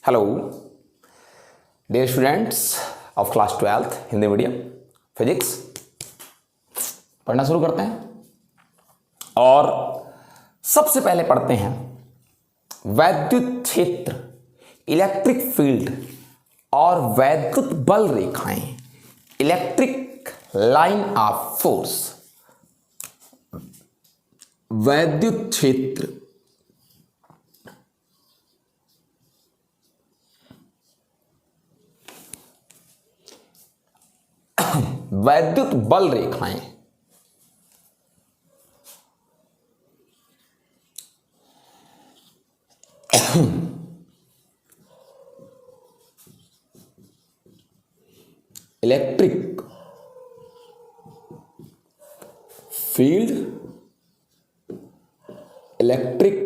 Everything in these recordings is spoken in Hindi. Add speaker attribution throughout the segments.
Speaker 1: Hello dear students of class 12th Hindi medium physics. पढ़ना शुरू करते हैं और सबसे पहले पढ़ते हैं वैद्युत क्षेत्र, इलेक्ट्रिक फील्ड और वैद्युत बल रेखाएं, इलेक्ट्रिक लाइन ऑफ फोर्स। वैद्युत क्षेत्र, वैद्युत बल रेखाएं, electric field, electric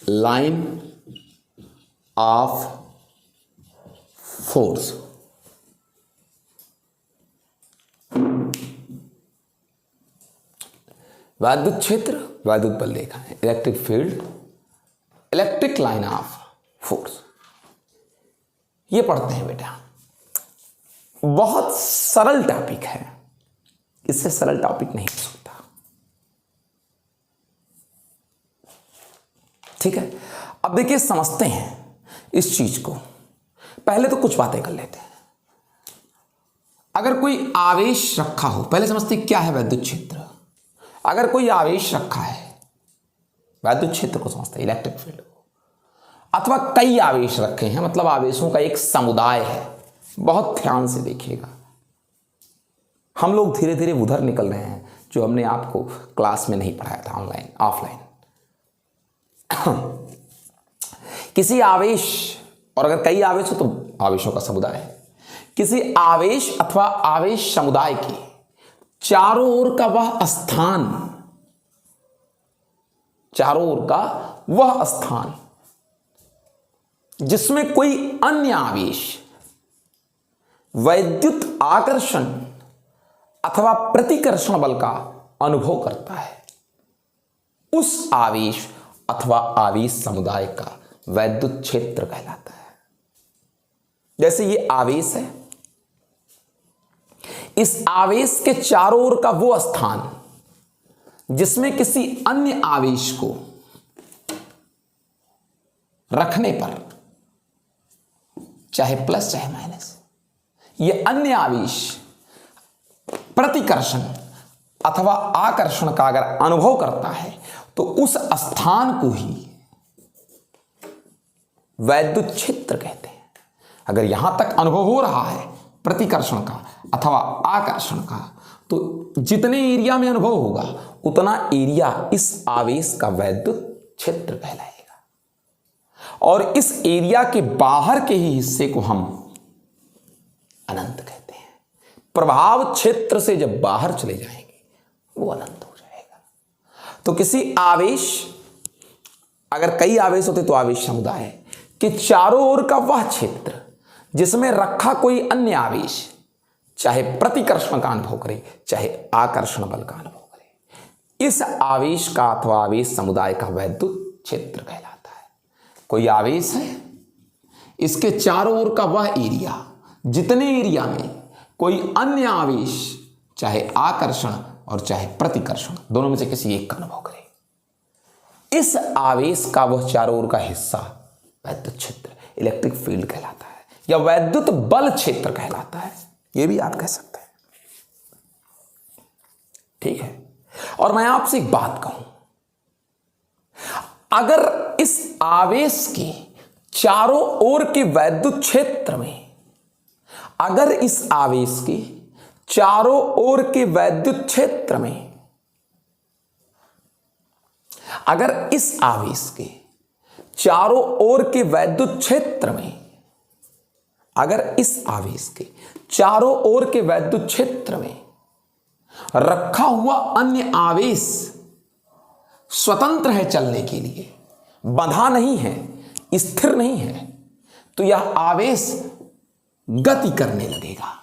Speaker 1: line of force. वैद्युत क्षेत्र, वैद्युत बल रेखाएं, electric field, electric line of force, ये पढ़ते हैं बेटा। बहुत सरल टॉपिक है, इससे सरल टॉपिक नहीं हो सकता। ठीक है, अब देखिए समझते हैं इस चीज को। पहले तो कुछ बातें कर लेते हैं। अगर कोई आवेश रखा हो, पहले समझते हैं क्या है वैद्युत क्षेत्र। अगर कोई आवेश रखा है, वैद्युत क्षेत्र को समझते हैं, इलेक्ट्रिक फील्ड को, अथवा कई आवेश रखे हैं, मतलब आवेशों का एक समुदाय है। बहुत ध्यान से देखिएगा, हम लोग धीरे धीरे उधर निकल रहे हैं जो हमने आपको क्लास में नहीं पढ़ाया था, ऑनलाइन ऑफलाइन। किसी आवेश, और अगर कई आवेश हो तो आवेशों का समुदाय है। किसी आवेश अथवा आवेश समुदाय के चारों ओर का वह स्थान, चारों ओर का वह स्थान जिसमें कोई अन्य आवेश वैद्युत आकर्षण अथवा प्रतिकर्षण बल का अनुभव करता है, उस आवेश अथवा आवेश समुदाय का वैद्युत क्षेत्र कहलाता है। जैसे ये आवेश है, इस आवेश के चारों ओर का वो स्थान जिसमें किसी अन्य आवेश को रखने पर, चाहे प्लस चाहे माइनस, ये अन्य आवेश प्रतिकर्षण अथवा आकर्षण का अगर अनुभव करता है तो उस स्थान को ही वैद्युत क्षेत्र कहते हैं। अगर यहां तक अनुभव हो रहा है प्रतिकर्षण का अथवा आकर्षण का, तो जितने एरिया में अनुभव होगा उतना एरिया इस आवेश का वैद्युत क्षेत्र कहलाएगा। और इस एरिया के बाहर के ही हिस्से को हम अनंत कहते हैं। प्रभाव क्षेत्र से जब बाहर चले जाएंगे वो अनंत हो जाएगा। तो किसी आवेश, अगर कई आवेश होते तो आवेश समुदाय के चारों ओर का वह क्षेत्र जिसमें रखा कोई अन्य आवेश चाहे प्रतिकर्षण का अनुभव करे चाहे आकर्षण बल का अनुभव करे, इस आवेश का अथवा आवेश समुदाय का वैद्युत क्षेत्र कहलाता है। कोई आवेश है, इसके चारों ओर का वह एरिया, जितने एरिया में कोई अन्य आवेश चाहे आकर्षण और चाहे प्रतिकर्षण दोनों में से किसी एक का अनुभव करे, इस आवेश का वह चारों ओर का हिस्सा वैद्युत क्षेत्र, इलेक्ट्रिक फील्ड कहलाता है या वैद्युत बल क्षेत्र कहलाता है। यह भी आप कह सकते हैं। ठीक है, और मैं आपसे एक बात कहूं, अगर इस आवेश के चारों ओर के वैद्युत क्षेत्र में, अगर इस आवेश के चारों ओर के वैद्युत क्षेत्र में, अगर इस आवेश के चारों ओर के वैद्युत क्षेत्र में, अगर इस आवेश के चारों ओर के वैद्युत क्षेत्र में रखा हुआ अन्य आवेश स्वतंत्र है चलने के लिए, बंधा नहीं है, स्थिर नहीं है, तो यह आवेश गति करने लगेगा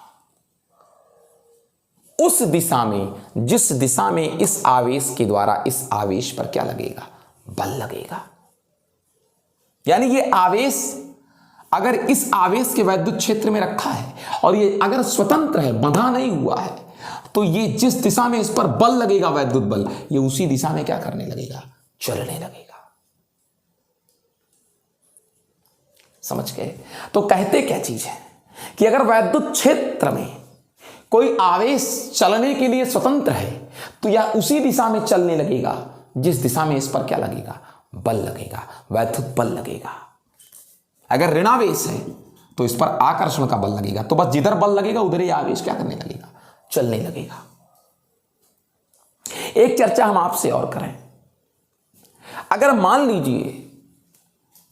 Speaker 1: उस दिशा में जिस दिशा में इस आवेश के द्वारा इस आवेश पर क्या लगेगा, बल लगेगा। यानी ये आवेश अगर इस आवेश के वैद्युत क्षेत्र में रखा है और ये अगर स्वतंत्र है, बंधा नहीं हुआ है, तो ये जिस दिशा में इस पर बल लगेगा, वैद्युत बल, ये उसी दिशा में क्या करने लगेगा? चलने लगेगा। समझ गए? तो कहते क्या चीज है कि अगर वैद्युत क्षेत्र में कोई आवेश चलने के लिए स्वतंत्र है तो यह उसी दिशा में चलने लगेगा जिस दिशा में इस पर क्या लगेगा? बल लगेगा, वैद्युत बल लगेगा। अगर ऋणावेश है तो इस पर आकर्षण का बल लगेगा, तो बस जिधर बल लगेगा उधर ही आवेश क्या करने लगेगा? चलने लगेगा। एक चर्चा हम आपसे और करें। अगर मान लीजिए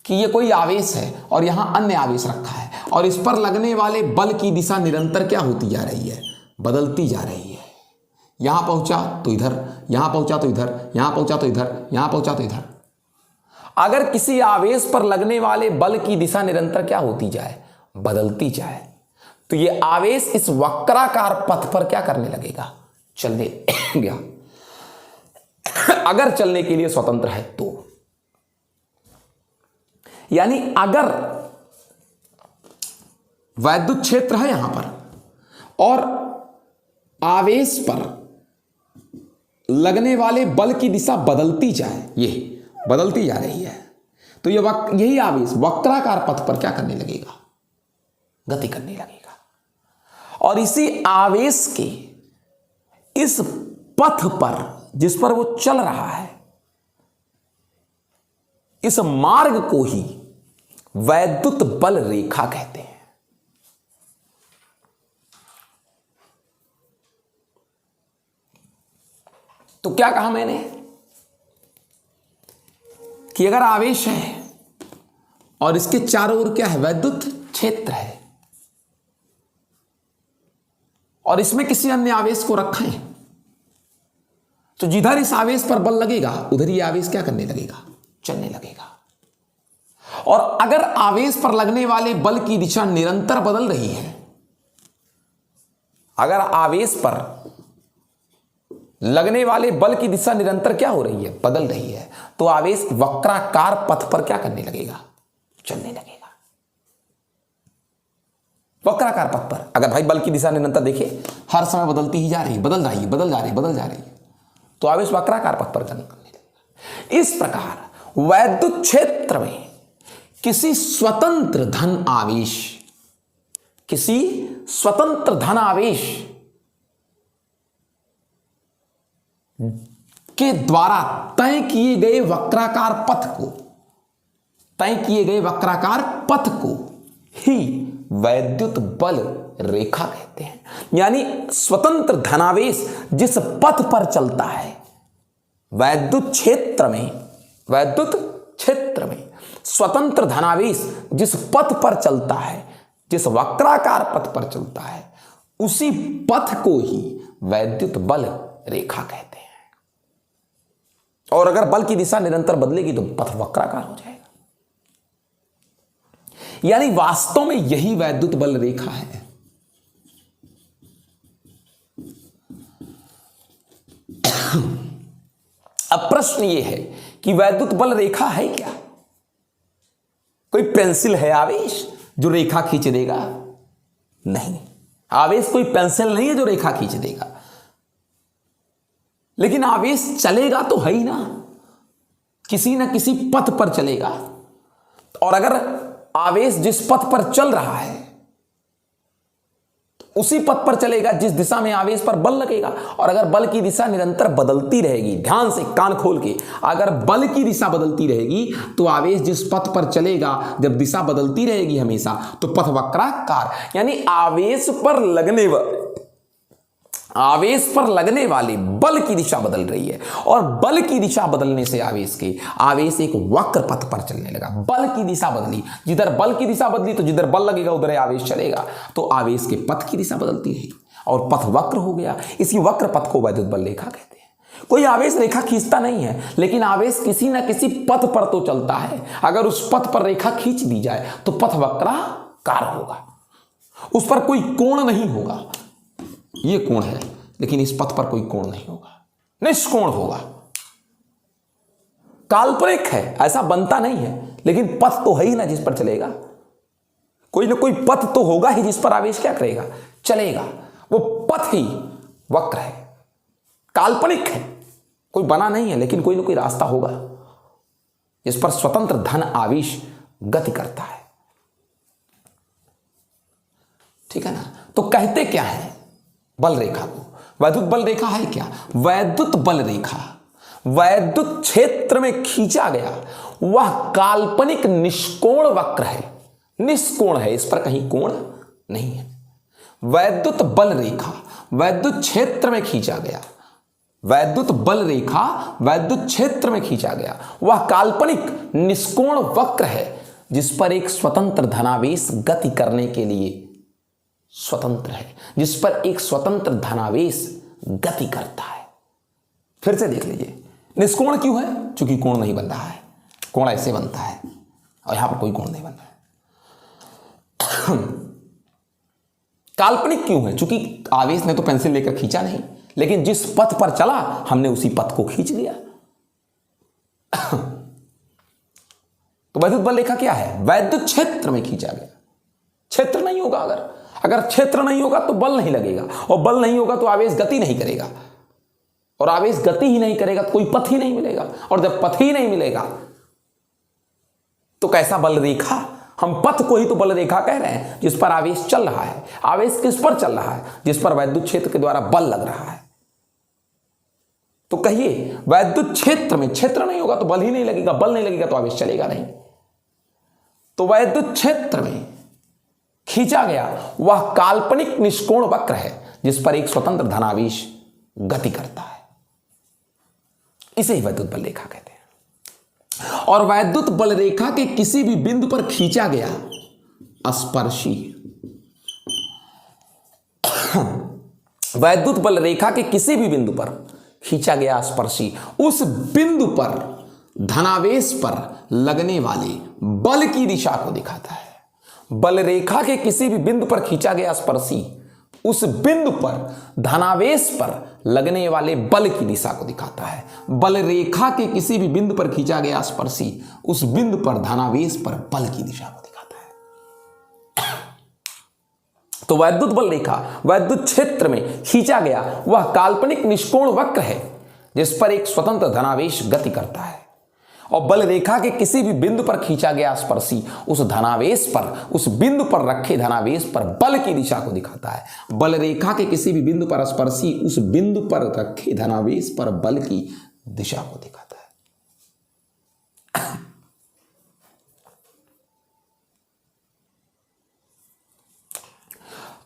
Speaker 1: कि ये कोई आवेश है और यहां अन्य आवेश रखा है और इस पर लगने वाले बल की दिशा निरंतर क्या होती जा रही है? बदलती जा रही है। यहां पहुंचा तो इधर, यहां पहुंचा तो इधर, यहां पहुंचा तो इधर, यहां पहुंचा तो इधर। अगर किसी आवेश पर लगने वाले बल की दिशा निरंतर क्या होती जाए? बदलती जाए, तो ये आवेश इस वक्राकार पथ पर क्या करने लगेगा? चलने गया। अगर चलने के लिए स्वतंत्र है तो, यानी अगर वैद्युत क्षेत्र है यहां पर और आवेश पर लगने वाले बल की दिशा बदलती जाए, ये बदलती जा रही है, तो ये यही आवेश वक्राकार पथ पर क्या करने लगेगा? गति करने लगेगा। और इसी आवेश के इस पथ पर जिस पर वो चल रहा है, इस मार्ग को ही वैद्युत बल रेखा कहते हैं। तो क्या कहा मैंने कि अगर आवेश है और इसके चारों ओर क्या है? वैद्युत क्षेत्र है और इसमें किसी अन्य आवेश को रखें तो जिधर इस आवेश पर बल लगेगा उधर ये आवेश क्या करने लगेगा? चलने लगेगा। और अगर आवेश पर लगने वाले बल की दिशा निरंतर बदल रही है, अगर आवेश पर लगने वाले बल की दिशा निरंतर क्या हो रही है? बदल रही है, तो आवेश वक्राकार पथ पर क्या करने लगेगा? चलने लगेगा। वक्राकार पथ पर अगर भाई बल की दिशा निरंतर देखिए हर समय बदलती ही जा रही है, बदल रही है, बदल जा रही है, बदल जा रही है, तो आवेश वक्राकार पथ पर करने लगेगा। इस प्रकार वैद्युत क्षेत्र में किसी स्वतंत्र धन आवेश, किसी स्वतंत्र धन आवेश के द्वारा तय किए गए वक्राकार पथ को, तय किए गए वक्राकार पथ को ही वैद्युत बल रेखा कहते हैं। यानी स्वतंत्र धनावेश जिस पथ पर चलता है, वैद्युत क्षेत्र में, वैद्युत क्षेत्र में स्वतंत्र धनावेश जिस पथ पर चलता है, जिस वक्राकार पथ पर चलता है, उसी पथ को ही वैद्युत बल रेखा कहते हैं। और अगर बल की दिशा निरंतर बदलेगी तो पथ वक्राकार हो जाएगा। यानी वास्तव में यही वैद्युत बल रेखा है। अब प्रश्न यह है कि वैद्युत बल रेखा है क्या? कोई पेंसिल है आवेश जो रेखा खींच देगा? नहीं, आवेश कोई पेंसिल नहीं है जो रेखा खींच देगा, लेकिन आवेश चलेगा तो है ही ना, किसी ना किसी पथ पर चलेगा। और अगर आवेश जिस पथ पर चल रहा है तो उसी पथ पर चलेगा जिस दिशा में आवेश पर बल लगेगा। और अगर बल की दिशा निरंतर बदलती रहेगी, ध्यान से कान खोल के, अगर बल की दिशा बदलती रहेगी तो आवेश जिस पथ पर चलेगा, जब दिशा बदलती रहेगी हमेशा, तो पथ वक्राकार, यानी आवेश पर लगने वाले बल की दिशा बदल रही है। और बल की दिशा बदलने से आवेश एक वक्र पथ पर चलने लगा। बल की दिशा बदली, जिधर बल की दिशा बदली तो जिधर बल लगेगा उधर आवेश चलेगा, तो आवेश के पथ की दिशा बदलती रही और पथ वक्र हो गया। इसी वक्र पथ को वैद्युत बल रेखा कहते हैं। कोई आवेश रेखा खींचता नहीं है, लेकिन आवेश किसी ना किसी पथ पर तो चलता है। अगर उस पथ पर रेखा खींच दी जाए तो पथ वक्राकार होगा, उस पर कोई कोण नहीं होगा। ये कोण है, लेकिन इस पथ पर कोई कोण नहीं होगा, निष्कोण होगा। काल्पनिक है, ऐसा बनता नहीं है, लेकिन पथ तो है ही ना जिस पर चलेगा। कोई ना कोई पथ तो होगा ही जिस पर आवेश क्या करेगा, चलेगा। वो पथ ही वक्र है, काल्पनिक है, कोई बना नहीं है, लेकिन कोई ना कोई रास्ता होगा जिस पर स्वतंत्र धन आवेश गति करता है। ठीक है ना। तो कहते क्या है बल रेखा को? वैद्युत बल रेखा है क्या? वैद्युत बल रेखा वैद्युत क्षेत्र में खींचा गया वह काल्पनिक निष्कोण वक्र है। निष्कोण है, इस पर कहीं कोण नहीं है। वैद्युत बल रेखा वैद्युत क्षेत्र में खींचा गया, वैद्युत बल रेखा वैद्युत क्षेत्र में खींचा गया वह काल्पनिक निष्कोण वक्र है जिस पर एक स्वतंत्र धनावेश गति करने के लिए स्वतंत्र है, जिस पर एक स्वतंत्र धनावेश गति करता है। फिर से देख लीजिए, निष्कोण क्यों है? क्योंकि कोण नहीं बन रहा है, कोण ऐसे बनता है और यहां पर कोई कोण नहीं बन रहा है। काल्पनिक क्यों है? क्योंकि आवेश ने तो पेंसिल लेकर खींचा नहीं, लेकिन जिस पथ पर चला हमने उसी पथ को खींच लिया। तो वैद्युत बल रेखा क्या है? वैद्युत क्षेत्र में खींचा गया। क्षेत्र नहीं होगा, अगर क्षेत्र नहीं होगा तो बल नहीं लगेगा, और बल नहीं होगा तो आवेश गति नहीं करेगा, और आवेश गति ही नहीं करेगा तो कोई पथ ही नहीं मिलेगा, और जब पथ ही नहीं मिलेगा तो कैसा बल रेखा? हम पथ को ही तो बल रेखा कह रहे हैं जिस पर आवेश चल रहा है। आवेश किस पर चल रहा है? जिस पर वैद्युत क्षेत्र के द्वारा बल लग रहा है। तो कहिए वैद्युत क्षेत्र में क्षेत्र नहीं होगा तो बल ही नहीं लगेगा, बल नहीं लगेगा तो आवेश चलेगा नहीं। तो वैद्युत क्षेत्र में खींचा गया वह काल्पनिक निष्कोण वक्र है जिस पर एक स्वतंत्र धनावेश गति करता है। इसे ही वैद्युत बल रेखा कहते हैं। और वैद्युत बल रेखा के किसी भी बिंदु पर खींचा गया स्पर्शी वैद्युत बल रेखा के किसी भी बिंदु पर खींचा गया स्पर्शी उस बिंदु पर धनावेश पर लगने वाले बल की दिशा को दिखाता है। बल रेखा के किसी भी बिंदु पर खींचा गया स्पर्शी उस बिंदु पर धनावेश पर लगने वाले बल की दिशा को दिखाता है। बल रेखा के किसी भी बिंदु पर खींचा गया स्पर्शी उस बिंदु पर धनावेश पर बल की दिशा को दिखाता है। तो वैद्युत बल रेखा वैद्युत क्षेत्र में खींचा गया वह काल्पनिक निष्कोण वक्र है जिस पर एक स्वतंत्र धनावेश गति करता है। और बल रेखा के किसी भी बिंदु पर खींचा गया स्पर्शी उस धनावेश पर उस बिंदु पर रखे धनावेश पर बल की दिशा को दिखाता है। बल रेखा के किसी भी बिंदु पर स्पर्शी उस बिंदु पर रखे धनावेश पर बल की दिशा को दिखाता है।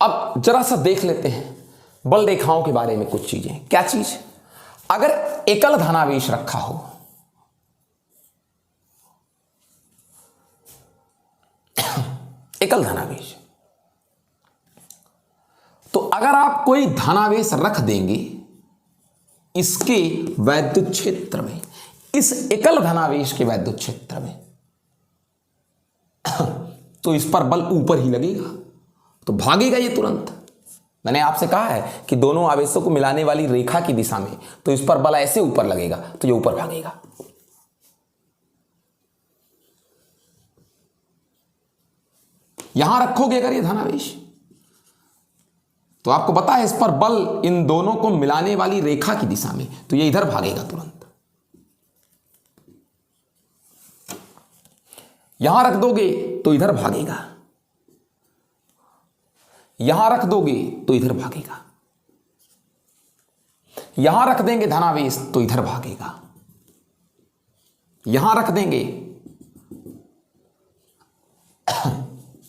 Speaker 1: अब जरा सा देख लेते हैं बल रेखाओं के बारे में कुछ चीजें। क्या चीज? अगर एकल धनावेश रखा हो, एकल धनावेश, तो अगर आप कोई धनावेश रख देंगे इसके वैद्युत क्षेत्र में, इस एकल धनावेश के वैद्युत क्षेत्र में, तो इस पर बल ऊपर ही लगेगा, तो भागेगा ये तुरंत। मैंने आपसे कहा है कि दोनों आवेशों को मिलाने वाली रेखा की दिशा में, तो इस पर बल ऐसे ऊपर लगेगा तो ये ऊपर भागेगा। यहां रखोगे अगर ये धनावेश, तो आपको पता है इस पर बल इन दोनों को मिलाने वाली रेखा की दिशा में, तो ये इधर भागेगा तुरंत। यहां रख दोगे तो इधर भागेगा, यहां रख दोगे तो इधर भागेगा, यहां रख देंगे धनावेश तो इधर भागेगा, यहां रख देंगे,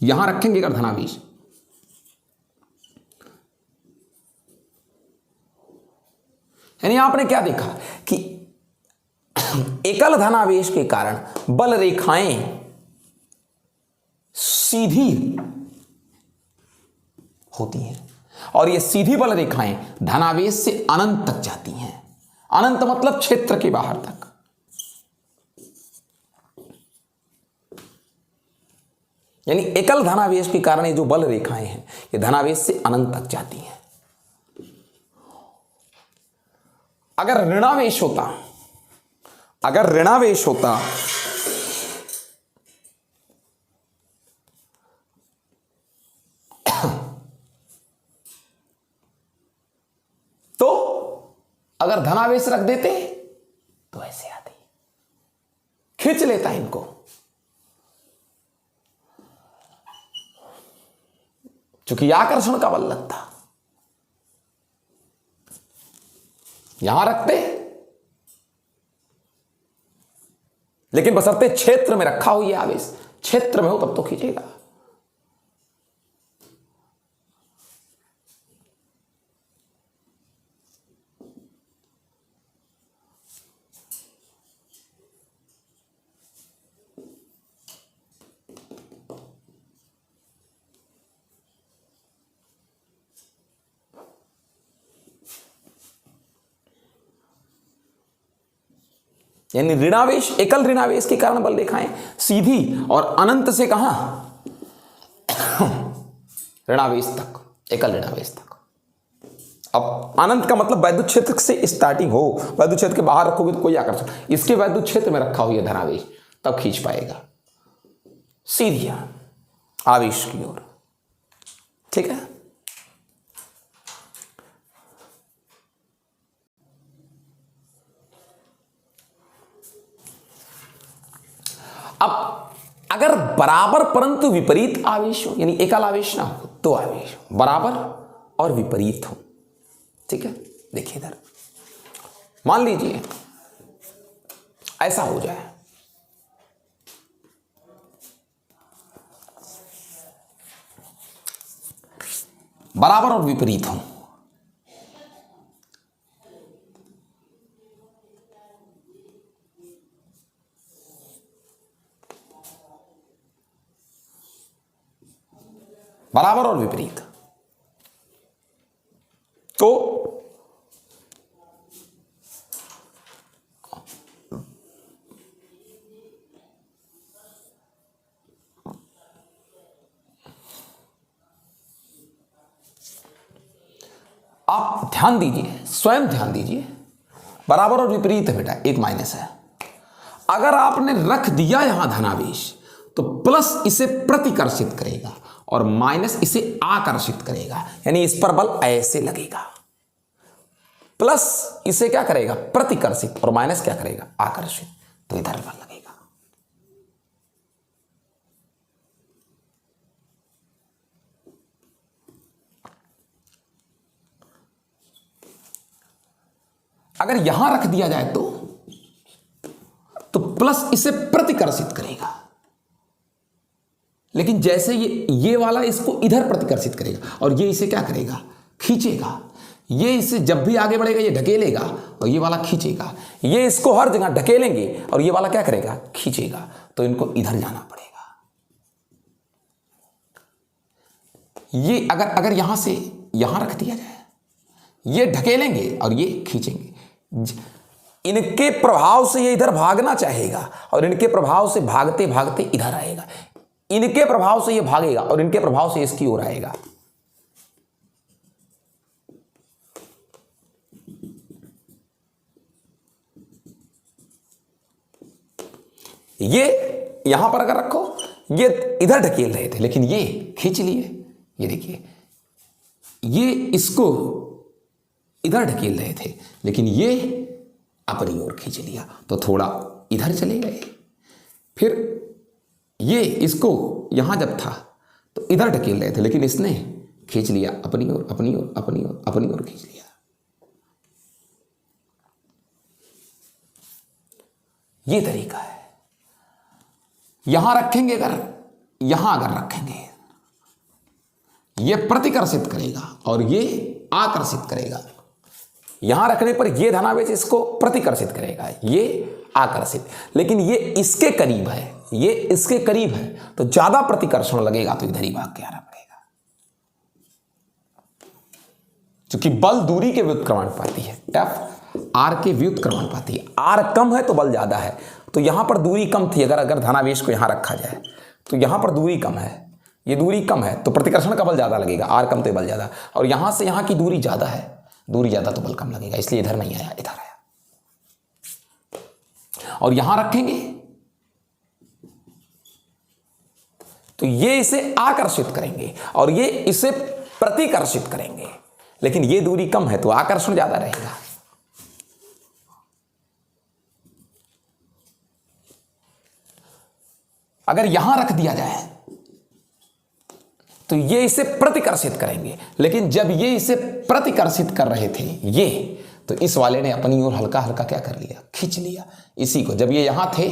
Speaker 1: यहां रखेंगे अगर धनावेश, यानी आपने क्या देखा कि एकल धनावेश के कारण बल रेखाएं सीधी होती हैं, और ये सीधी बल रेखाएं धनावेश से अनंत तक जाती हैं। अनंत मतलब क्षेत्र के बाहर तक। यानी एकल धनावेश के कारण ये जो बल रेखाएं हैं ये धनावेश से अनंत तक जाती हैं। अगर ऋणावेश होता अगर ऋणावेश होता तो अगर धनावेश रख देते तो ऐसे आती, खींच लेता इनको। चूंकि आकर्षण का बल लगता, यहां रखते, लेकिन बशर्ते क्षेत्र में रखा हो ये आवेश, क्षेत्र में हो तब तो खींचेगा। यानी ऋणावेश, एकल ऋणावेश के कारण बल रेखाएं सीधी और अनंत से कहां, ऋणावेश तक, एकल ऋणावेश तक। अब अनंत का मतलब वैद्युत क्षेत्र से स्टार्टिंग हो, वैद्युत क्षेत्र के बाहर रखोगे तो कोई आकर्षण, इसके वैद्युत क्षेत्र में रखा हो यह धनावेश, तब खींच पाएगा सीधी आवेश की ओर। ठीक है। अब अगर बराबर परंतु विपरीत आवेश हो, यानी एकल आवेश ना हो, दो आवेश बराबर और विपरीत हो। ठीक है, देखिए इधर मान लीजिए ऐसा हो जाए, बराबर और विपरीत हो, बराबर और विपरीत, तो आप ध्यान दीजिए, स्वयं ध्यान दीजिए, बराबर और विपरीत है बेटा, एक माइनस है। अगर आपने रख दिया यहां धनावेश तो प्लस इसे प्रतिकर्षित करेगा और माइनस इसे आकर्षित करेगा, यानी इस पर बल ऐसे लगेगा। प्लस इसे क्या करेगा, प्रतिकर्षित, और माइनस क्या करेगा, आकर्षित, तो इधर बल लगेगा। अगर यहां रख दिया जाए तो प्लस इसे प्रतिकर्षित करेगा, लेकिन जैसे ये वाला इसको इधर प्रतिकर्षित करेगा और ये इसे क्या करेगा, खींचेगा। ये इसे जब भी आगे बढ़ेगा ये ढकेलेगा और ये वाला खींचेगा। ये इसको हर जगह ढकेलेंगे और ये वाला क्या करेगा, खींचेगा, तो इनको इधर जाना पड़ेगा। ये अगर यहां से यहां रख दिया जाए, ये ढकेलेंगे और ये खींचेंगे। इनके प्रभाव से ये इधर भागना चाहेगा और इनके प्रभाव से भागते भागते इधर आएगा। इनके प्रभाव से ये भागेगा और इनके प्रभाव से इसकी ओर आएगा। ये यहां पर अगर रखो, ये इधर ढकेल रहे थे लेकिन ये खींच लिए। ये देखिए, ये इसको इधर ढकेल रहे थे लेकिन ये अपनी ओर खींच लिया, तो थोड़ा इधर चले गए। फिर ये इसको यहां जब था तो इधर ढकेल रहे थे लेकिन इसने खींच लिया अपनी ओर, अपनी ओर, अपनी ओर, अपनी ओर खींच लिया। ये तरीका है। यहां रखेंगे, अगर रखेंगे, ये प्रतिकर्षित करेगा और ये आकर्षित करेगा। यहां रखने पर ये धनावेश इसको प्रतिकर्षित करेगा, ये आकर्षित। लेकिन ये इसके करीब है, ये इसके करीब है, तो ज्यादा प्रतिकर्षण लगेगा, तो इधर ही भाग के आना पड़ेगा। क्योंकि बल दूरी के व्युत्क्रमानुपाती है, एफ आर के व्युत्क्रमानुपाती है। आर कम है तो बल ज्यादा है, तो यहां पर दूरी कम थी। अगर धनावेश को यहां रखा जाए तो यहां पर दूरी कम है, ये दूरी कम है तो प्रतिकर्षण का बल ज्यादा लगेगा। आर कम तो बल ज्यादा, और यहां से यहां की दूरी ज्यादा है, दूरी ज्यादा तो बल कम लगेगा, इसलिए इधर नहीं आया, इधर आया। और यहां रखेंगे तो ये इसे आकर्षित करेंगे और ये इसे प्रतिकर्षित करेंगे, लेकिन ये दूरी कम है तो आकर्षण ज्यादा रहेगा। अगर यहां रख दिया जाए तो ये इसे प्रतिकर्षित करेंगे, लेकिन जब ये इसे प्रतिकर्षित कर रहे थे ये, तो इस वाले ने अपनी ओर हल्का हल्का क्या कर लिया, खींच लिया इसी को। जब ये यहां थे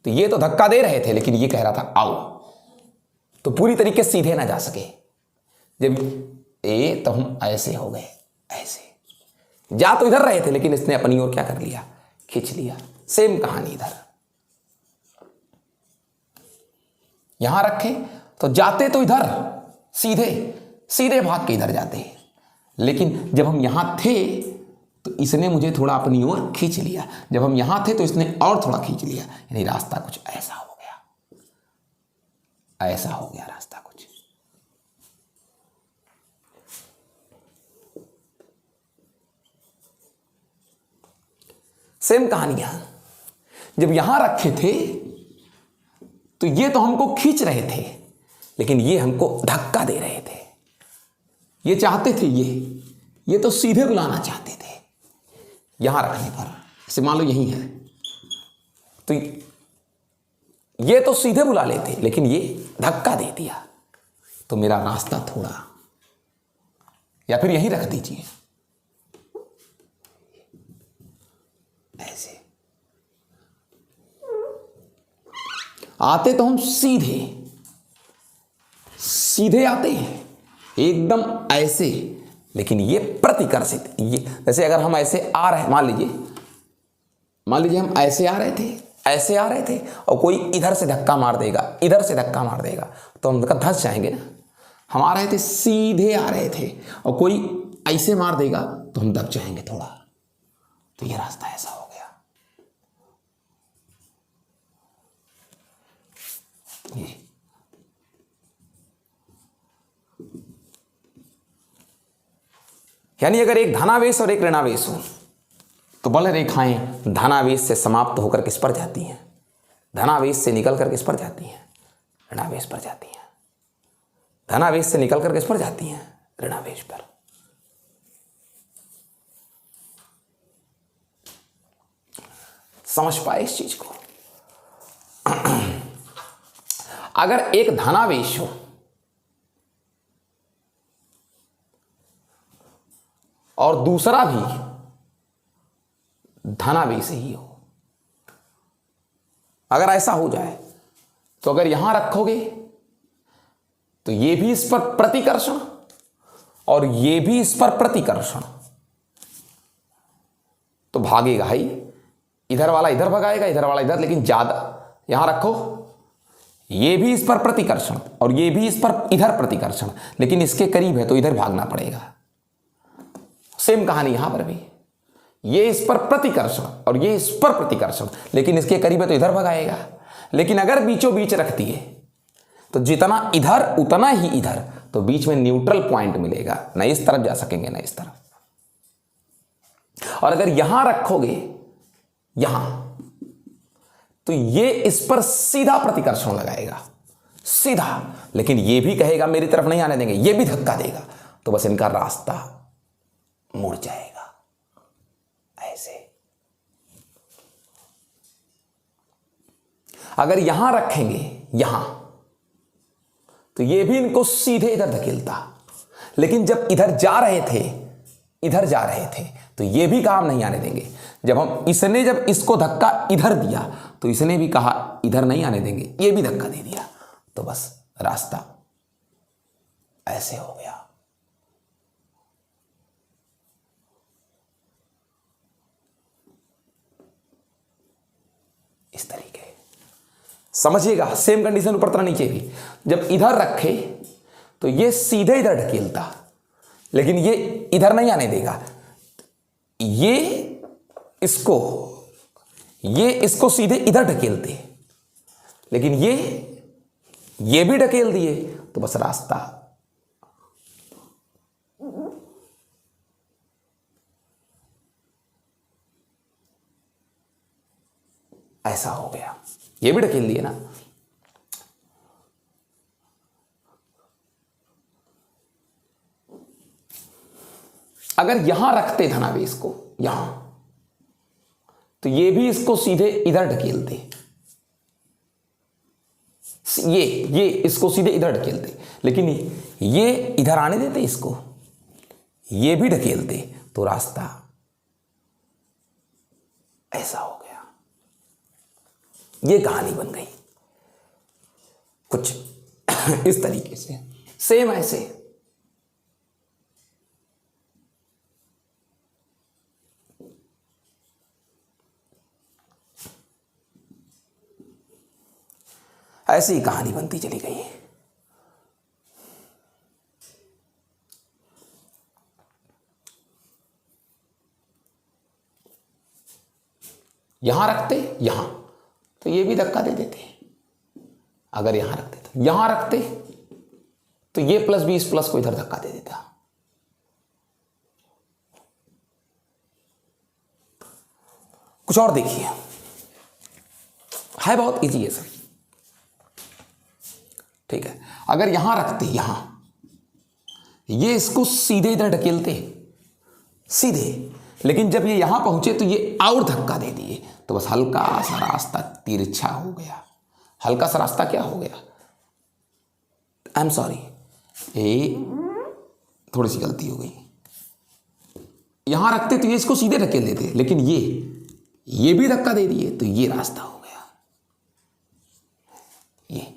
Speaker 1: तो ये तो धक्का दे रहे थे, लेकिन ये कह रहा था आओ, तो पूरी तरीके से सीधे ना जा सके। जब ए तो हम ऐसे हो गए, ऐसे जा तो इधर रहे थे, लेकिन इसने अपनी ओर क्या कर लिया, खींच लिया। सेम कहानी इधर, यहां रखे तो जाते तो इधर सीधे सीधे भाग के इधर जाते, लेकिन जब हम यहां थे तो इसने मुझे थोड़ा अपनी ओर खींच लिया। जब हम यहां थे तो इसने और थोड़ा खींच लिया, यानी रास्ता कुछ ऐसा हो गया, ऐसा हो गया रास्ता कुछ। सेम कहानियां, जब यहां रखे थे तो ये तो हमको खींच रहे थे, लेकिन ये हमको धक्का दे रहे थे। ये चाहते थे ये तो सीधे बुलाना चाहते थे। यहां रखने पर जैसे मान लो यही है तो ये तो सीधे बुला लेते, लेकिन ये धक्का दे दिया, तो मेरा रास्ता थोड़ा, या फिर यहीं रख दीजिए ऐसे। आते तो हम सीधे सीधे आते हैं एकदम ऐसे, लेकिन ये प्रतिकर्षित। ये जैसे अगर हम ऐसे आ रहे, मान लीजिए हम ऐसे आ रहे थे, ऐसे आ रहे थे, और कोई इधर से धक्का मार देगा, इधर से धक्का मार देगा, तो हम धंस जाएंगे ना। हम आ रहे थे, सीधे आ रहे थे, और कोई ऐसे मार देगा तो हम दब जाएंगे थोड़ा, तो ये रास्ता ऐसा हो गया। ये यानी अगर एक धनावेश और एक ऋणावेश हो तो बल रेखाएं धनावेश से समाप्त होकर किस पर जाती हैं, धनावेश से निकलकर किस पर जाती हैं, ऋणावेश पर जाती हैं। धनावेश से निकलकर किस पर जाती हैं, ऋणावेश पर। समझ पाए इस चीज को। अगर एक धनावेश हो और दूसरा भी धनावेश ही हो, अगर ऐसा हो जाए तो अगर यहां रखोगे तो ये भी इस पर प्रतिकर्षण और ये भी इस पर प्रतिकर्षण, तो भागेगा ही। इधर वाला इधर भगाएगा, इधर वाला इधर, लेकिन ज्यादा यहां रखो, ये भी इस पर प्रतिकर्षण और ये भी इस पर इधर प्रतिकर्षण, लेकिन इसके करीब है तो इधर भागना पड़ेगा। सेम कहानी यहां पर भी, ये इस पर प्रतिकर्षण और ये इस पर प्रतिकर्षण, लेकिन इसके करीब है तो इधर भगाएगा। लेकिन अगर बीचों बीच रख दिए तो जितना इधर उतना ही इधर, तो बीच में न्यूट्रल पॉइंट मिलेगा, ना इस तरफ जा सकेंगे ना इस तरफ। और अगर यहां रखोगे यहां, तो ये इस पर सीधा प्रतिकर्षण लगाएगा, सीधा, लेकिन ये भी कहेगा मेरी तरफ नहीं आने देंगे, ये भी धक्का देगा, तो बस इनका रास्ता मुड़ जाएगा ऐसे। अगर यहां रखेंगे यहां, तो ये भी इनको सीधे इधर धकेलता, लेकिन जब इधर जा रहे थे तो ये भी काम नहीं आने देंगे। जब इसको धक्का इधर दिया तो इसने भी कहा इधर नहीं आने देंगे, ये भी धक्का दे दिया, तो बस रास्ता ऐसे हो गया। इस तरीके समझिएगा। सेम कंडीशन ऊपर तरह नीचे भी, जब इधर रखे तो ये सीधे इधर ढकेलता, लेकिन ये इधर नहीं आने देगा। ये इसको सीधे इधर ढकेलते, लेकिन ये भी ढकेल दिए, तो बस रास्ता ऐसा हो गया, ये भी ढकेल दिए ना। अगर यहां रखते धनावेश को यहां, तो ये भी इसको सीधे इधर ढकेलते, ये इसको सीधे इधर ढकेलते, लेकिन ये इधर आने देते इसको, ये भी ढकेलते, तो रास्ता ऐसा हो गया। ये कहानी बन गई कुछ इस तरीके से। सेम ऐसे ऐसी ही कहानी बनती चली गई। यहां रखते यहां, तो ये भी धक्का दे देते। अगर यहां रखते तो यहां रखते, तो ये प्लस बी इस प्लस को इधर धक्का दे देता। कुछ और देखिए, है बहुत इजी है सर। ठीक है, अगर यहां रखते यहां, ये इसको सीधे इधर ढकेलते सीधे, लेकिन जब ये यहां पहुंचे तो ये और धक्का दे दिए, तो बस हल्का सा रास्ता तिरछा हो गया। हल्का सा रास्ता क्या हो गया, आई एम सॉरी, ये थोड़ी सी गलती हो गई। यहां रखते तो ये इसको सीधे ढकेल देते, लेकिन ये भी धक्का दे दिए, तो ये रास्ता हो गया। ये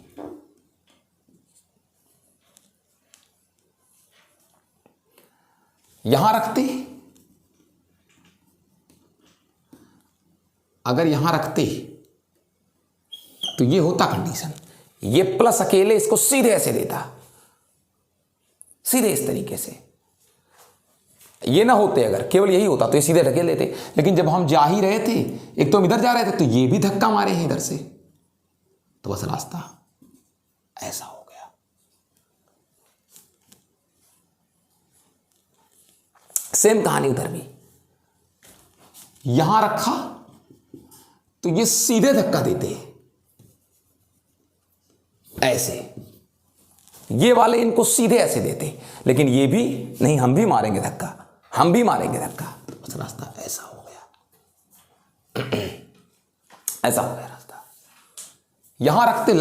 Speaker 1: यहां रखते, अगर यहां रखते तो ये होता कंडीशन, ये प्लस अकेले इसको सीधे ऐसे देता, सीधे इस तरीके से। ये ना होते, अगर केवल यही होता तो ये सीधे ढकेल देते, लेकिन जब हम जा ही रहे थे, एक तो हम इधर जा रहे थे, तो ये भी धक्का मारे हैं इधर से, तो बस रास्ता ऐसा हो गया। सेम कहानी उधर भी, यहां रखा तो ये सीधे धक्का देते ऐसे, ये वाले इनको सीधे ऐसे देते, लेकिन ये भी नहीं, हम भी मारेंगे धक्का, हम भी मारेंगे धक्का, बस रास्ता ऐसा हो गया। ऐसा हो गया रास्ता। यहां रखते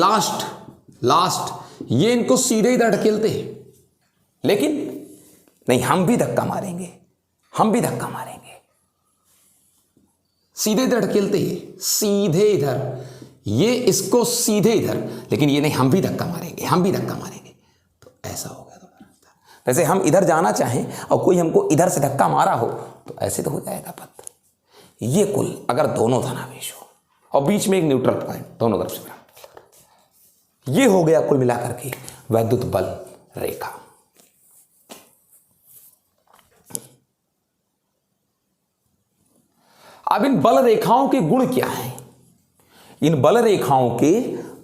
Speaker 1: लास्ट, ये इनको सीधे इधर ढकेलते, लेकिन नहीं, हम भी धक्का मारेंगे, हम भी धक्का मारेंगे, सीधे इधर ढकेलते हैं, सीधे इधर, ये इसको सीधे इधर, लेकिन ये नहीं, हम भी धक्का मारेंगे, हम भी धक्का मारेंगे, तो ऐसा हो गया थोड़ा रास्ता। वैसे हम इधर जाना चाहें और कोई हमको इधर से धक्का मारा हो, तो ऐसे तो हो जाएगा पथ। ये कुल अगर दोनों धनावेश हो और बीच में एक न्यूट्रल पॉइंट, दोनों तरफ से, ये हो गया कुल मिलाकर के वैद्युत बल रेखा। अब इन बल रेखाओं के गुण क्या हैं? इन बल रेखाओं के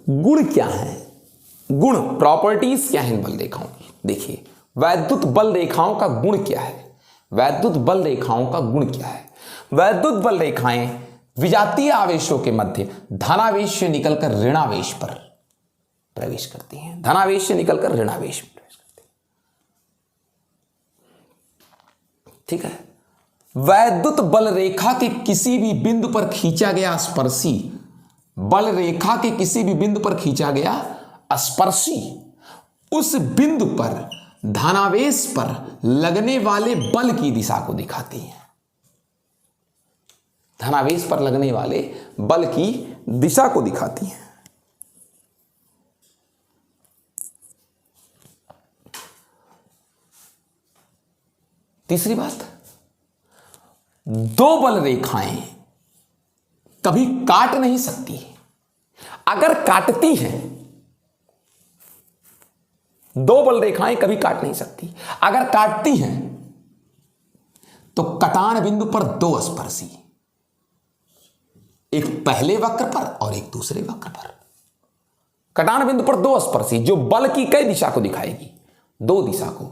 Speaker 1: गुण क्या हैं? गुण, प्रॉपर्टीज क्या है इन बल रेखाओं की? देखिए, वैद्युत बल रेखाओं का गुण क्या है? वैद्युत बल रेखाओं का गुण क्या है? वैद्युत बल रेखाएं विजातीय आवेशों के मध्य धनावेश से निकलकर ऋणावेश पर प्रवेश करती हैं। धनावेश से निकलकर ऋणावेश में प्रवेश करती हैं। ठीक है। वैद्युत बल रेखा के किसी भी बिंदु पर खींचा गया स्पर्शी, बल रेखा के किसी भी बिंदु पर खींचा गया स्पर्शी उस बिंदु पर धनावेश पर लगने वाले बल की दिशा को दिखाती है। धनावेश पर लगने वाले बल की दिशा को दिखाती है। तीसरी बात, दो बल रेखाएं कभी काट नहीं सकती। अगर काटती हैं, दो बल रेखाएं कभी काट नहीं सकती। अगर काटती हैं तो कटान बिंदु पर दो स्पर्शी, एक पहले वक्र पर और एक दूसरे वक्र पर। कटान बिंदु पर दो स्पर्शी जो बल की कई दिशा को दिखाएगी, दो दिशा को।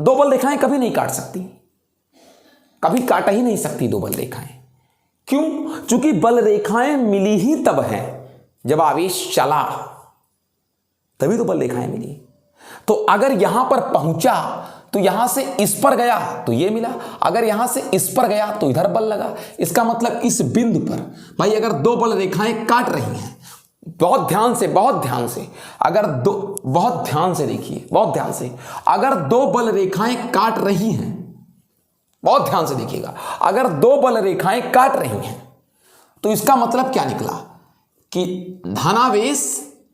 Speaker 1: दो बल रेखाएं कभी नहीं काट सकती, कभी काट ही नहीं सकती दो बल रेखाएं। क्यों? चूंकि बल रेखाएं मिली ही तब हैं जब आवेश चला, तभी तो बल रेखाएं मिली। तो अगर यहां पर पहुंचा तो यहां से इस पर गया तो ये मिला, अगर यहां से इस पर गया तो इधर बल लगा। इसका मतलब इस बिंदु पर भाई अगर दो बल रेखाएं काट रही हैं, बहुत ध्यान से अगर दो, बहुत ध्यान से देखिए, बहुत ध्यान से, अगर दो बल रेखाएं काट रही हैं, बहुत ध्यान से देखिएगा, अगर दो बल रेखाएं काट रही हैं तो इसका मतलब क्या निकला कि धनावेश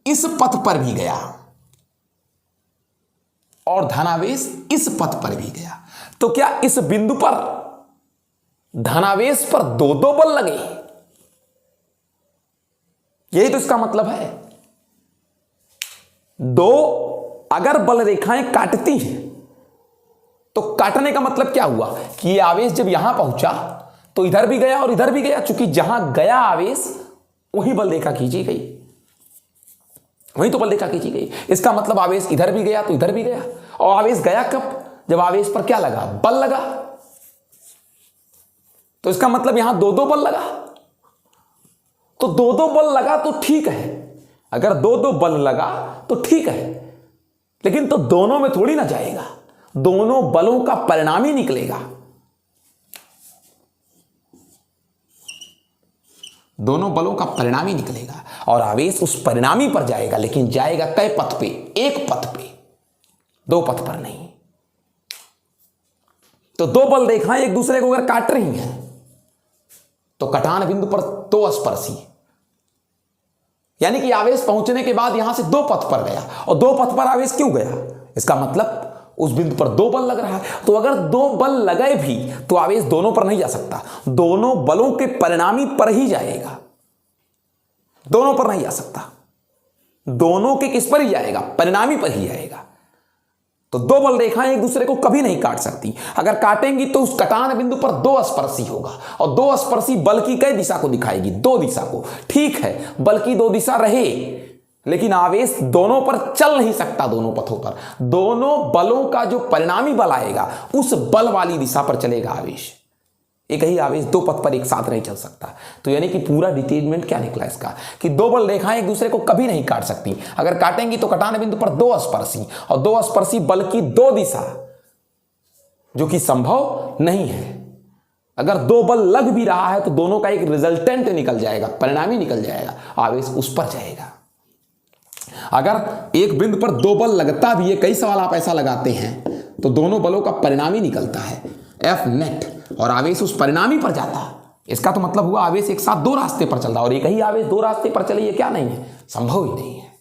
Speaker 1: इस पथ पर भी गया और धनावेश इस पथ पर भी गया। तो क्या इस बिंदु पर धनावेश पर दो दो बल लगे? यही तो इसका मतलब है। दो अगर बल रेखाएं काटती हैं तो काटने का मतलब क्या हुआ कि ये आवेश जब यहां पहुंचा तो इधर भी गया और इधर भी गया। चूंकि जहां गया आवेश वही बल रेखा खींची गई, वही तो बल रेखा खींची गई। इसका मतलब आवेश इधर भी गया तो इधर भी गया। और आवेश गया कब? जब आवेश पर क्या लगा? बल लगा। तो इसका मतलब यहां दो दो बल लगा। तो दो दो बल लगा तो ठीक है, अगर दो दो बल लगा तो ठीक है, लेकिन तो दोनों में थोड़ी ना जाएगा, दोनों बलों का परिणाम ही निकलेगा। दोनों बलों का परिणाम ही निकलेगा और आवेश उस परिणामी पर जाएगा, लेकिन जाएगा कै पथ पे? एक पथ पे, दो पथ पर नहीं। तो दो बल रेखाएं एक दूसरे को अगर काट रही हैं तो कटान बिंदु पर दो स्पर्शी, यानी कि आवेश पहुंचने के बाद यहां से दो पथ पर गया। और दो पथ पर आवेश क्यों गया? इसका मतलब उस बिंदु पर दो बल लग रहा है। तो अगर दो बल लगे भी तो आवेश दोनों पर नहीं जा सकता, दोनों बलों के परिणामी पर ही जाएगा, दोनों पर नहीं जा सकता। दोनों के किस पर ही जाएगा? परिणामी पर ही जाएगा। तो दो बल रेखाएं एक दूसरे को कभी नहीं काट सकती। अगर काटेंगी तो उस कटान बिंदु पर दो स्पर्शी होगा और दो स्पर्शी बल की कई दिशा को दिखाएगी? दो दिशा को। ठीक है, बल की दो दिशा रहे, लेकिन आवेश दोनों पर चल नहीं सकता, दोनों पथों पर। दोनों बलों का जो परिणामी बल आएगा उस बल वाली दिशा पर चलेगा आवेश। एक ही आवेश दो पथ पर एक साथ नहीं चल सकता। तो यानी कि पूरा डिटेलमेंट क्या निकला इसका कि दो बल रेखाएं एक दूसरे को कभी नहीं काट सकती। अगर काटेंगी तो कटान बिंदु पर दो स्पर्शी और दो स्पर्शी बल की दो दिशा, जो कि संभव नहीं है। अगर दो बल लग भी रहा है तो दोनों का एक रिजल्टेंट निकल जाएगा, परिणामी निकल जाएगा, आवेश उस पर जाएगा। अगर एक बिंदु पर दो बल लगता भी है, कई सवाल आप ऐसा लगाते हैं, तो दोनों बलों का परिणामी निकलता है एफ नेट और आवेश उस परिणामी पर जाता है। इसका तो मतलब हुआ आवेश एक साथ दो रास्ते पर चल रहा है, और एक ही आवेश दो रास्ते पर चले, ये क्या नहीं है? संभव ही नहीं है।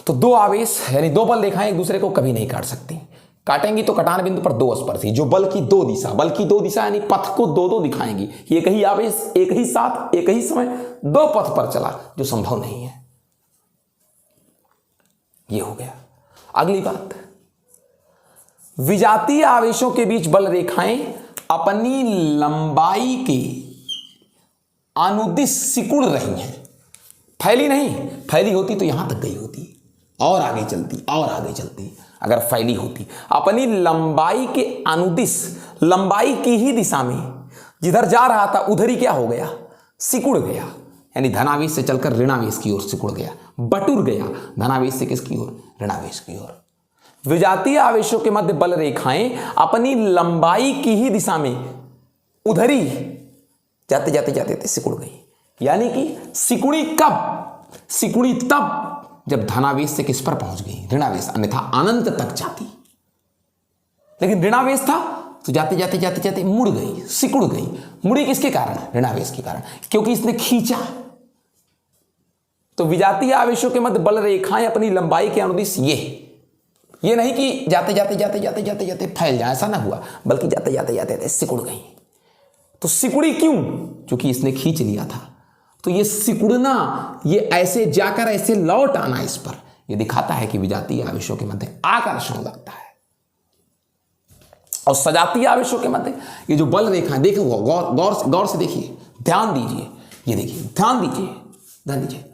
Speaker 1: तो दो आवेश यानी दो बल रेखाएं एक दूसरे को कभी नहीं काट सकती। काटेंगी तो कटान बिंदु पर दो स्पर्शी, जो बल की दो दिशा, बल की दो दिशा यानी पथ को दो दो दिखाएंगी। एक ही आवेश एक ही साथ एक ही समय दो पथ पर चला, जो संभव नहीं है। ये हो गया। अगली बात, विजातीय आवेशों के बीच बल रेखाएं अपनी लंबाई के अनुदिश सिकुड़ रही हैं। फैली नहीं, फैली होती तो यहां तक गई होती और आगे चलती और आगे चलती। अगर फैली होती अपनी लंबाई के अनुदिश, लंबाई की ही दिशा में जिधर जा रहा था उधर ही क्या हो गया? सिकुड़ गया। यानी धनावेश से चलकर ऋणावेश की ओर सिकुड़ गया, बटुर गया। धनावेश से किसकी ओर? ऋणावेश की ओर। विजातीय आवेशों के मध्य बल रेखाएं अपनी लंबाई की ही दिशा में उधर ही जाते जाते जाते सिकुड़ गई। यानी कि सिकुड़ी कब? सिकुड़ी तब जब धनावेश से किस पर पहुंच गई? ऋणावेश, अन्यथा अनंत तक जाती। लेकिन ऋणावेश था तो जाते जाते जाते जाते मुड़ गई, सिकुड़ गई। मुड़ी किसके कारण? ऋणावेश के कारण, क्योंकि इसने खींचा। तो विजातीय आवेशों के मध्य बल रेखाएं अपनी लंबाई के अनुदिश ये नहीं कि जाते जाते जाते जाते जाते जाते फैल जाए, ऐसा ना हुआ, बल्कि जाते जाते जाते जाते सिकुड़ गई। तो सिकुड़ी क्यों? क्योंकि इसने खींच लिया था। तो ये सिकुड़ना, ये ऐसे जाकर ऐसे लौट आना, इस पर ये दिखाता है कि विजातीय आवेशों के मध्य आकर्षण लगता है। और सजातीय आवेशों के मध्य ये जो बल रेखाएं, देखो गौर से देखिए, ध्यान दीजिए, ये देखिए, ध्यान दीजिए,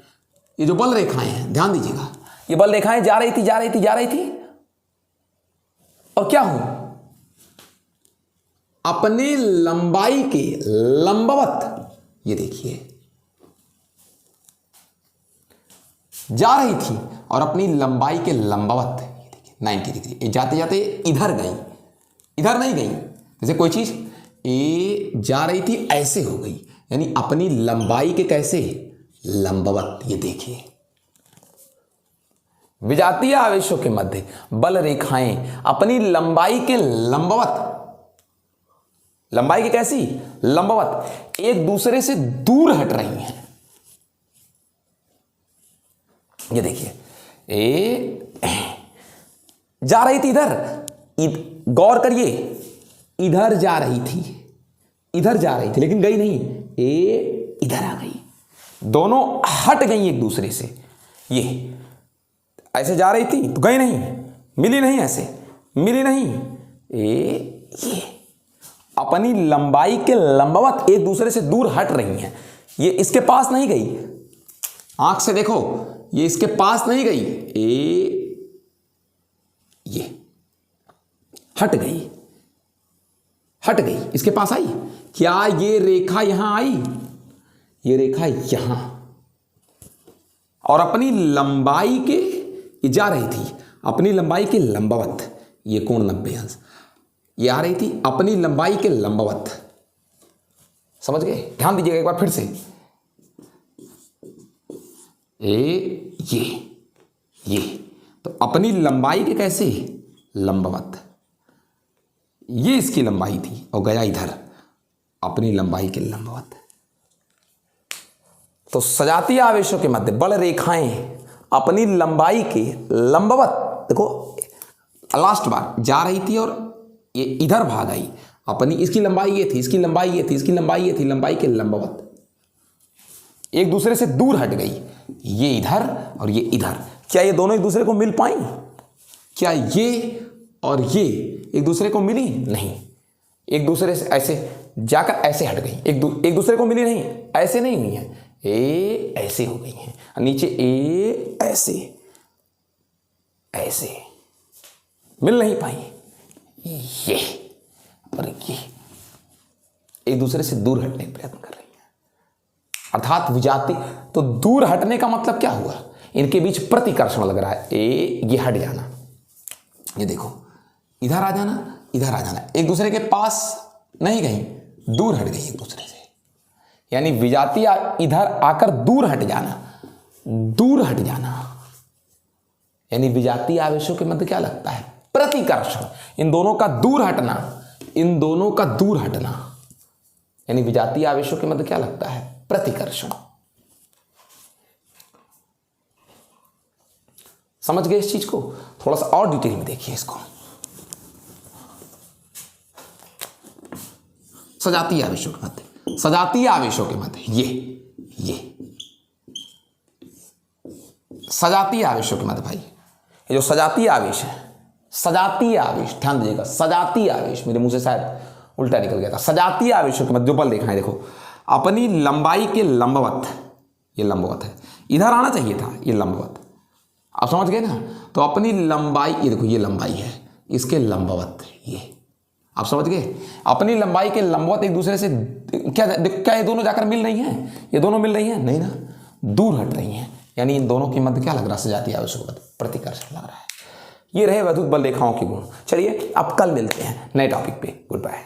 Speaker 1: ये जो बल रेखाएं हैं, ध्यान दीजिएगा, ये बल रेखाएं जा रही थी और क्या हो? अपने लंबाई के लंबवत, ये देखिए जा रही थी और अपनी लंबाई के लंबवत, ये देखिए 90 डिग्री, जाते जाते इधर गई, इधर नहीं गई। जैसे कोई चीज ए जा रही थी ऐसे हो गई, यानी अपनी लंबाई के कैसे लंबवत, ये देखिए। विजातीय आवेशों के मध्य बल रेखाएं अपनी लंबाई के लंबवत, लंबाई की कैसी लंबवत, एक दूसरे से दूर हट रही हैं। ये देखिए ए जा रही थी इधर, गौर करिए इधर जा रही थी, इधर जा रही थी लेकिन गई नहीं, ए इधर आ गई, दोनों हट गई एक दूसरे से। ये ऐसे जा रही थी तो गई नहीं, मिली नहीं, ऐसे मिली नहीं, ये अपनी लंबाई के लंबवत एक दूसरे से दूर हट रही हैं। ये इसके पास नहीं गई, आंख से देखो, ये इसके पास नहीं गई, ये हट गई, हट गई, इसके पास आई। क्या ये रेखा यहां आई, ये रेखा यहां, और अपनी लंबाई के, ये जा रही थी अपनी लंबाई के लंबवत, ये कोण 90 अंश, ये आ रही थी अपनी लंबाई के लंबवत। समझ गए? ध्यान दीजिएगा एक बार फिर से, ये तो अपनी लंबाई के कैसे लंबवत, ये इसकी लंबाई थी और गया इधर अपनी लंबाई के लंबवत। तो सजातीय आवेशों के मध्य बल रेखाएं अपनी लंबाई के लंबवत, देखो लास्ट बार जा रही थी और ये इधर भाग आई, अपनी इसकी लंबाई ये थी, इसकी लंबाई ये थी, इसकी लंबाई ये थी, लंबाई के लंबवत एक दूसरे से दूर हट गई, ये इधर और ये इधर। क्या ये दोनों एक दूसरे को मिल पाई? क्या ये और ये एक दूसरे को मिली? नहीं, एक दूसरे से ऐसे जाकर ऐसे हट गई, एक दूसरे को मिली नहीं, ऐसे नहीं हुई है, ए ऐसे हो गई हैं, नीचे ए ऐसे, ऐसे मिल नहीं पाई, ये और ये एक दूसरे से दूर हटने का प्रयत्न कर रही हैं, अर्थात विजातीय। तो दूर हटने का मतलब क्या हुआ? इनके बीच प्रतिकर्षण लग रहा है, ये हट जाना, ये देखो इधर आ जाना, इधर आ जाना, एक दूसरे के पास नहीं गई, दूर हट गई एक दूसरे से, यानी विजातीय इधर आकर दूर हट जाना, दूर हट जाना, यानी विजातीय आवेशों के मध्य क्या लगता है? प्रतिकर्षण। इन दोनों का दूर हटना, इन दोनों का दूर हटना, यानी विजातीय आवेशों के मध्य क्या लगता है? प्रतिकर्षण। समझ गए इस चीज को? थोड़ा सा और डिटेल में देखिए इसको। सजातीय आवेशों के मध्य, सजातीय आवेशों के मध्य ये सजातीय आवेशों के मध्य भाई, ये जो सजातीय आवेश है, सजातीय आवेश, ध्यान दीजिएगा, सजातीय आवेश, मेरे मुंह से शायद उल्टा निकल गया था। सजातीय आवेशों के मध्य जो बल रेखाएं देखो, अपनी लंबाई के लंबवत, ये लंबवत है, इधर आना चाहिए था, ये लंबवत, आप समझ गए ना? तो अपनी लंबाई, ये देखो ये लंबाई है, इसके लंबवत, ये आप समझ गए? अपनी लंबाई के लंबवत एक दूसरे से क्या ये दोनों जाकर मिल रही हैं? ये दोनों मिल रही हैं? नहीं ना, दूर हट रही हैं, यानी इन दोनों के मध्य क्या लग रहा है? सजातीय आवेशों के मध्य प्रतिकर्षण लग रहा है। ये रहे वैद्युत बल रेखाओं के गुण। चलिए अब कल मिलते हैं नए टॉपिक पे। Good bye.